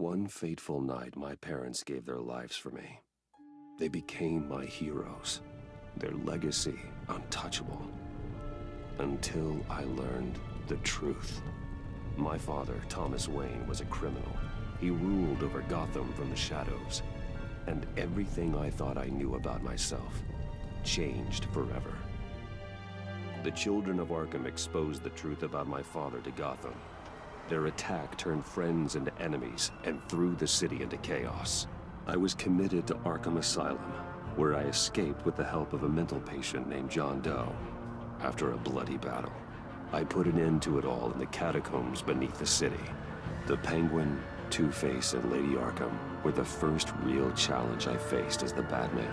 One fateful night, my parents gave their lives for me. They became my heroes, their legacy untouchable. Until I learned the truth. My father, Thomas Wayne, was a criminal. He ruled over Gotham from the shadows. And everything I thought I knew about myself changed forever. The children of Arkham exposed the truth about my father to Gotham. Their attack turned friends into enemies and threw the city into chaos. I was committed to Arkham Asylum, where I escaped with the help of a mental patient named John Doe. After a bloody battle, I put an end to it all in the catacombs beneath the city. The Penguin, Two-Face, and Lady Arkham were the first real challenge I faced as the Batman,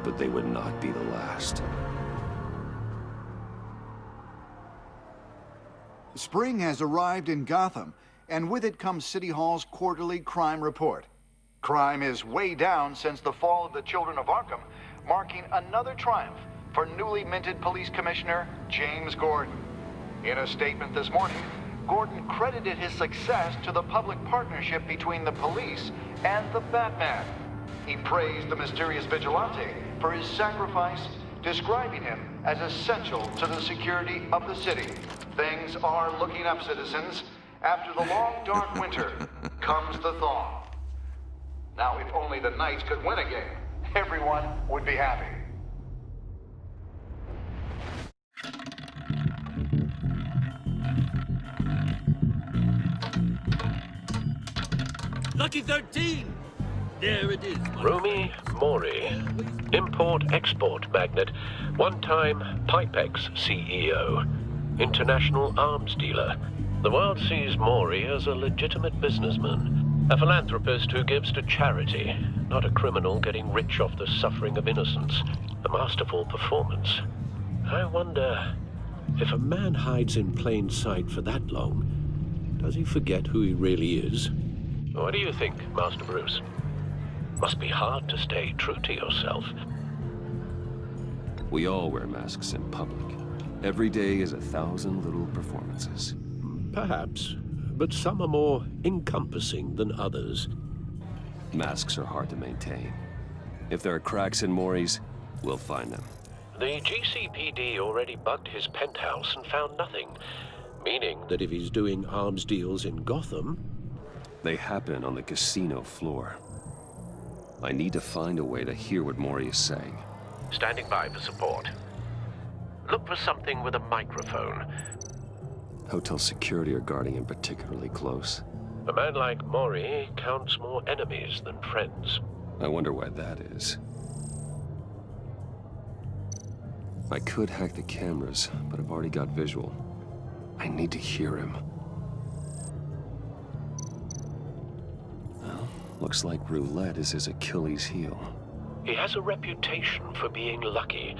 but they would not be the last. Spring has arrived in Gotham, and with it comes City Hall's quarterly crime report. Crime is way down since the fall of the Children of Arkham, marking another triumph for newly minted Police Commissioner James Gordon. In a statement this morning, Gordon credited his success to the public partnership between the police and the Batman. He praised the mysterious vigilante for his sacrifice, describing him as essential to the security of the city. Things are looking up, citizens. After the long, dark winter comes the thaw. Now, if only the Knights could win a game, everyone would be happy. Lucky 13! There it is. Romy Mori, import-export magnate, one-time Pipex CEO, international arms dealer. The world sees Mori as a legitimate businessman, a philanthropist who gives to charity, not a criminal getting rich off the suffering of innocence. A masterful performance. I wonder, if a man hides in plain sight for that long, does he forget who he really is? What do you think, Master Bruce? Must be hard to stay true to yourself. We all wear masks in public. Every day is 1,000 little performances. Perhaps, but some are more encompassing than others. Masks are hard to maintain. If there are cracks in Mori's, we'll find them. The GCPD already bugged his penthouse and found nothing, meaning that if he's doing arms deals in Gotham... They happen on the casino floor. I need to find a way to hear what Mori is saying. Standing by for support. Look for something with a microphone. Hotel security are guarding him particularly close. A man like Mori counts more enemies than friends. I wonder why that is. I could hack the cameras, but I've already got visual. I need to hear him. Well, looks like roulette is his Achilles heel. He has a reputation for being lucky,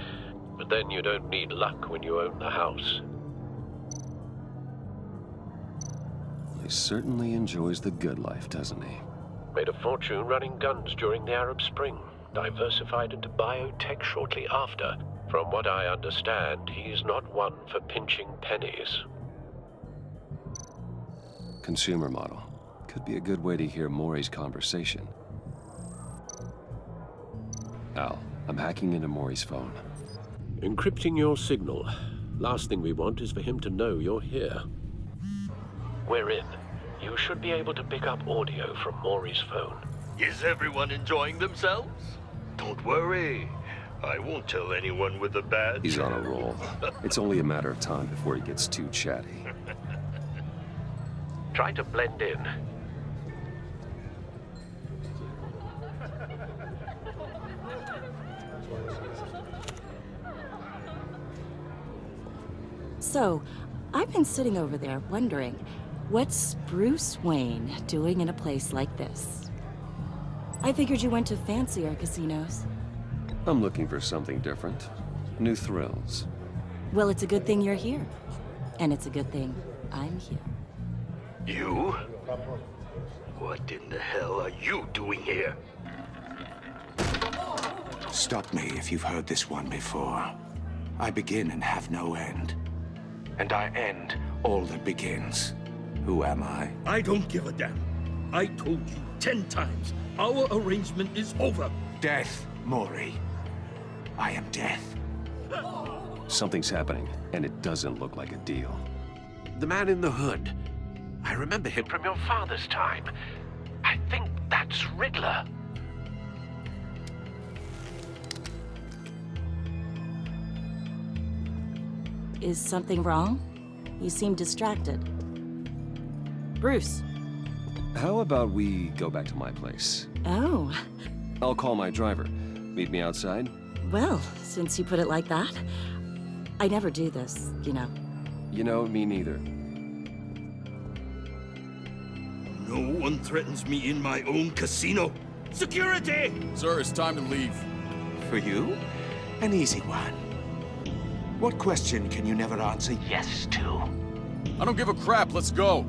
but then you don't need luck when you own the house. He certainly enjoys the good life, doesn't he? Made a fortune running guns during the Arab Spring, diversified into biotech shortly after. From what I understand, he's not one for pinching pennies. Consumer model. Could be a good way to hear Mori's conversation. Al, I'm hacking into Mori's phone. Encrypting your signal. Last thing we want is for him to know you're here. We're in. You should be able to pick up audio from Mori's phone. Is everyone enjoying themselves? Don't worry. I won't tell anyone with a badge. He's on a roll. It's only a matter of time before he gets too chatty. Try to blend in. So, I've been sitting over there wondering, what's Bruce Wayne doing in a place like this? I figured you went to fancier casinos. I'm looking for something different. New thrills. Well, it's a good thing you're here. And it's a good thing I'm here. You? What in the hell are you doing here? Stop me if you've heard this one before. I begin and have no end. And I end all that begins. Who am I? I don't give a damn. I told you 10 times. Our arrangement is over. Death, Maury. I am death. Something's happening, and it doesn't look like a deal. The man in the hood. I remember him from your father's time. I think that's Riddler. Is something wrong? You seem distracted. Bruce. How about we go back to my place? Oh, I'll call my driver. Meet me outside? well, since you put it like that. I never do this, you know. You know, me neither. No one threatens me in my own casino. Security! Sir, it's time to leave. For you? An easy one. What question can you never answer yes to? I don't give a crap, let's go.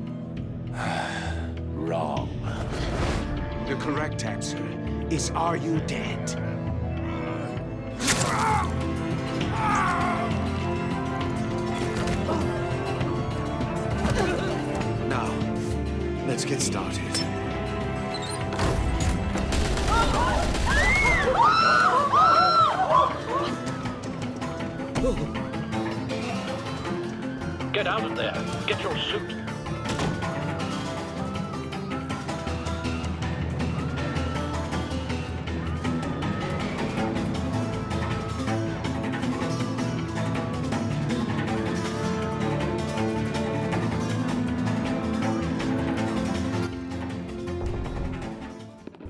Wrong. The correct answer is, are you dead? Now, let's get started. Get out of there. Get your suit.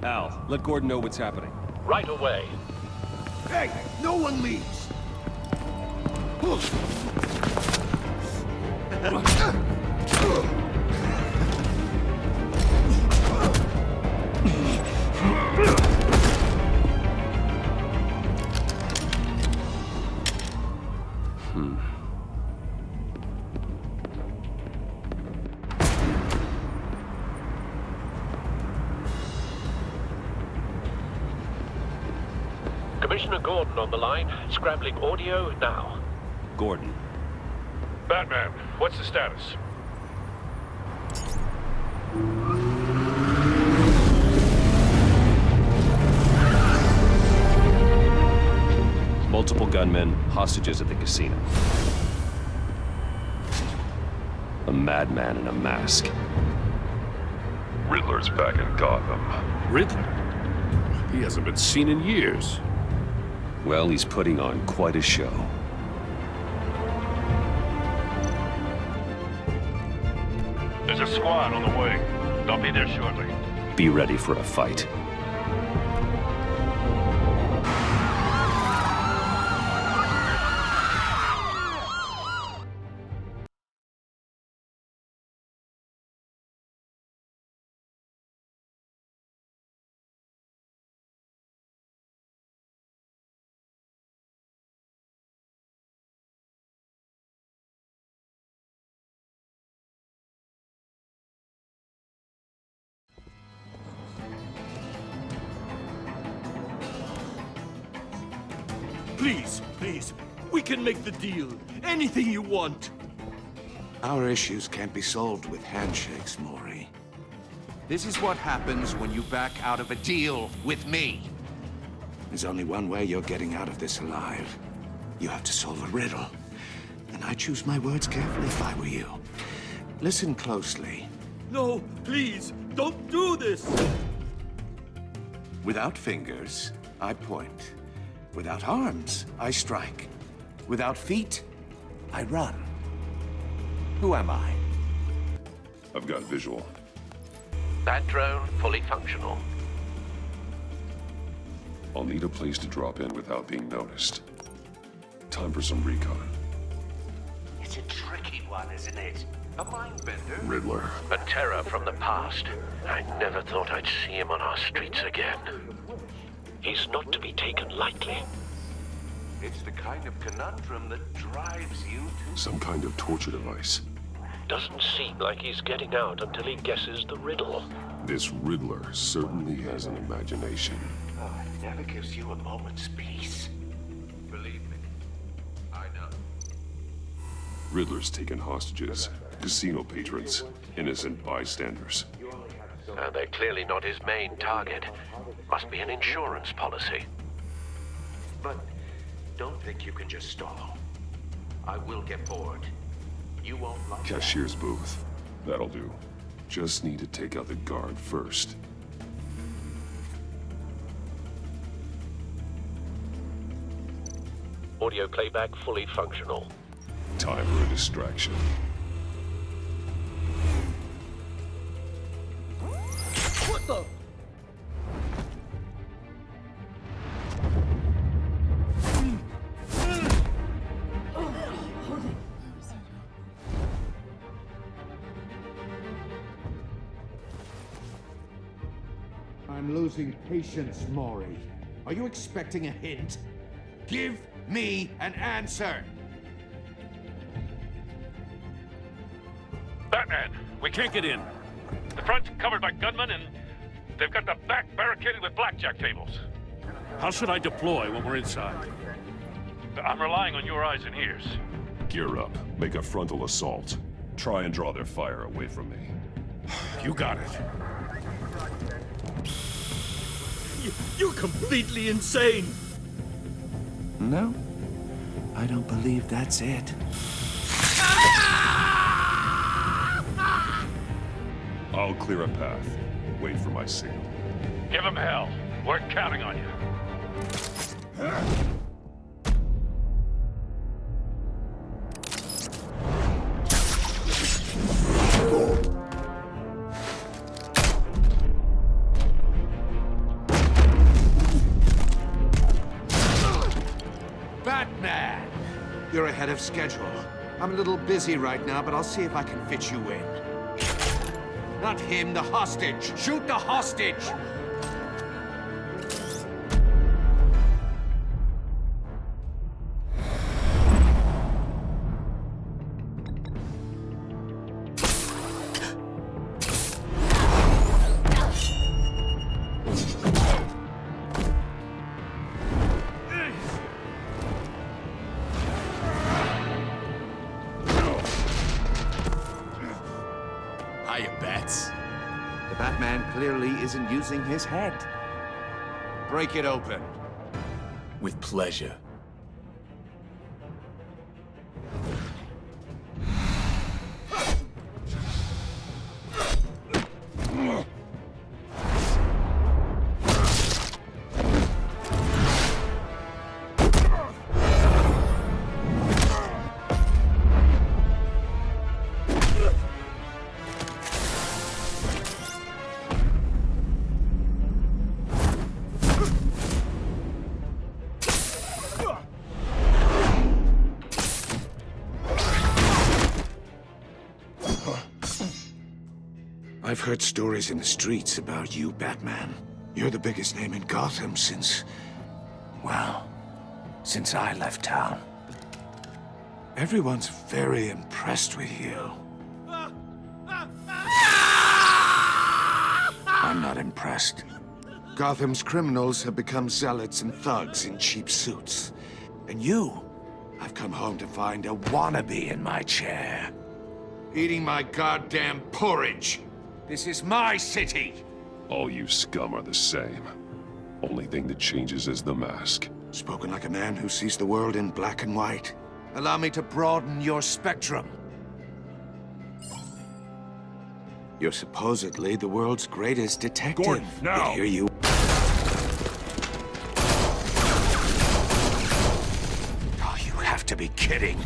Al, let Gordon know what's happening. Right away. Hey, no one leaves. Commissioner Gordon on the line. Scrambling audio now. Gordon. Batman, what's the status? Multiple gunmen, hostages at the casino. A madman in a mask. Riddler's back in Gotham. Riddler? He hasn't been seen in years. Well, he's putting on quite a show. There's a squad on the way. They'll be there shortly. Be ready for a fight. Please, please, we can make the deal. Anything you want. Our issues can't be solved with handshakes, Maury. This is what happens when you back out of a deal with me. There's only one way you're getting out of this alive. You have to solve a riddle. And I choose my words carefully if I were you. Listen closely. No, please, don't do this. Without fingers, I point. Without arms, I strike. Without feet, I run. Who am I? I've got visual. That drone fully functional. I'll need a place to drop in without being noticed. Time for some recon. It's a tricky one, isn't it? A mind bender. Riddler. A terror from the past. I never thought I'd see him on our streets again. He's not to be taken lightly. It's the kind of conundrum that drives you to... Some kind of torture device. Doesn't seem like he's getting out until he guesses the riddle. This Riddler certainly has an imagination. Oh, it never gives you a moment's peace. Believe me, I know. Riddler's taken hostages, casino patrons, innocent bystanders. They're clearly not his main target. Must be an insurance policy. But don't think you can just stall. I will get bored. You won't like that. Cashier's booth. That'll do. Just need to take out the guard first. Audio playback fully functional. Time for a distraction. What the? I'm losing patience, Maury. Are you expecting a hint? Give me an answer! Batman, we can't get in. The front's covered by gunmen, and they've got the back barricaded with blackjack tables. How should I deploy when we're inside? I'm relying on your eyes and ears. Gear up. Make a frontal assault. Try and draw their fire away from me. You got it. You're completely insane! No, I don't believe that's it. I'll clear a path. Wait for my signal. Give him hell. We're counting on you. Batman! You're ahead of schedule. I'm a little busy right now, but I'll see if I can fit you in. Not him, the hostage! Shoot the hostage! Hiya, Bats. The Batman clearly isn't using his head. Break it open. With pleasure. I've heard stories in the streets about you, Batman. You're the biggest name in Gotham since... well, since I left town. Everyone's very impressed with you. I'm not impressed. Gotham's criminals have become zealots and thugs in cheap suits. And you, I've come home to find a wannabe in my chair. Eating my goddamn porridge. This is my city! All you scum are the same. Only thing that changes is the mask. Spoken like a man who sees the world in black and white. Allow me to broaden your spectrum. You're supposedly the world's greatest detective. Gordon, now! But here you... Oh, you have to be kidding.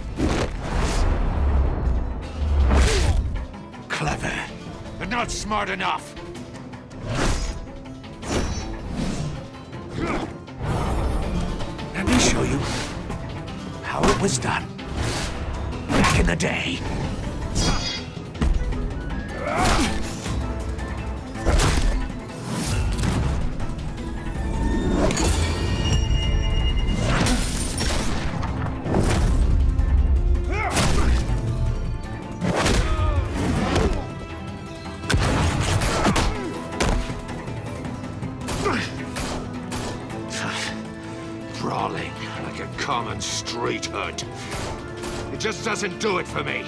Clever, but not smart enough. Let me show you how it was done back in the day. Brawling like a common street hood. It just doesn't do it for me.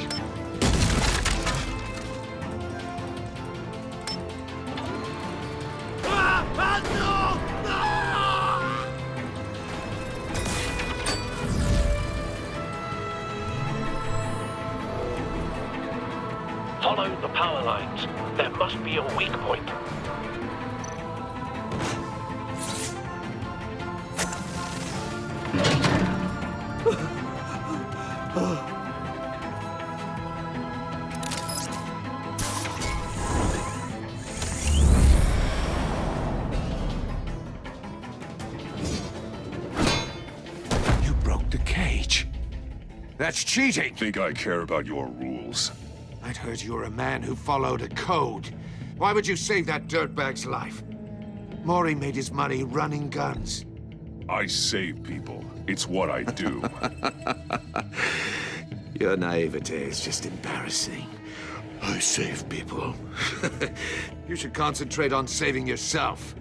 power lines. There must be a weak point. You broke the cage. That's cheating! Think I care about your rules? I'd heard you were a man who followed a code. Why would you save that dirtbag's life? Maury made his money running guns. I save people. It's what I do. Your naivete is just embarrassing. I save people. You should concentrate on saving yourself.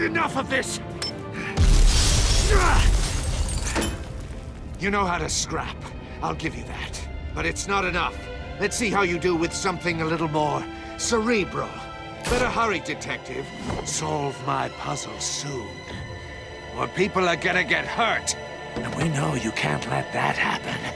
Enough of this! You know how to scrap. I'll give you that. But it's not enough. Let's see how you do with something a little more cerebral. Better hurry, detective. Solve my puzzle soon. Or people are gonna get hurt. And we know you can't let that happen.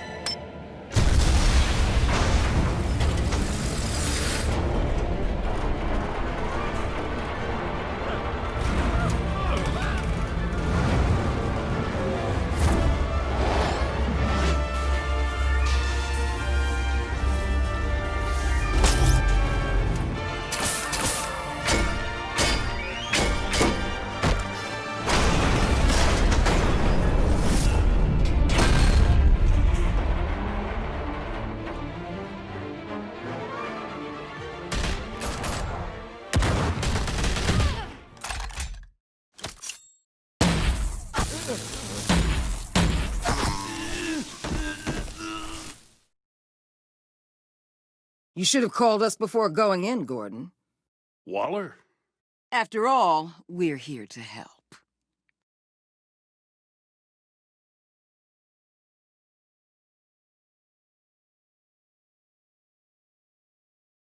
You should have called us before going in, Gordon. Waller? After all, we're here to help.